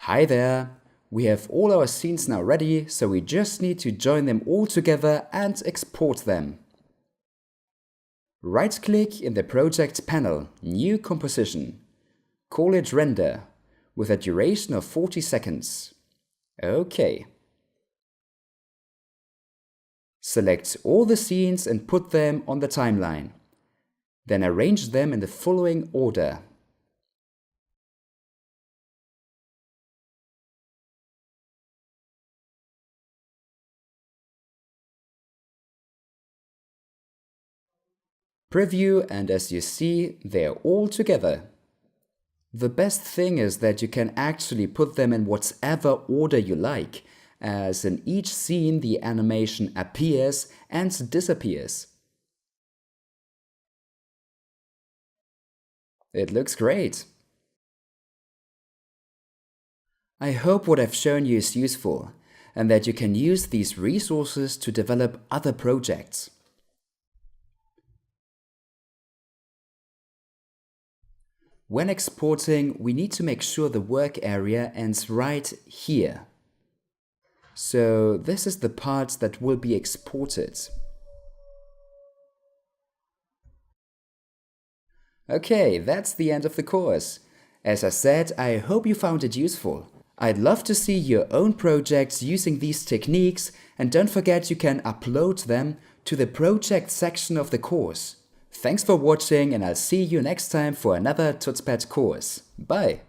Hi there! We have all our scenes now ready, so we just need to join them all together and export them. Right-click in the project panel, New Composition. Call it Render, with a duration of 40 seconds. OK. Select all the scenes and put them on the timeline. Then arrange them in the following order. Preview, and as you see, they're all together. The best thing is that you can actually put them in whatever order you like, as in each scene the animation appears and disappears. It looks great! I hope what I've shown you is useful, and that you can use these resources to develop other projects. When exporting, we need to make sure the work area ends right here. So this is the part that will be exported. Okay, that's the end of the course. As I said, I hope you found it useful. I'd love to see your own projects using these techniques, and don't forget you can upload them to the project section of the course. Thanks for watching, and I'll see you next time for another TutzPad course. Bye!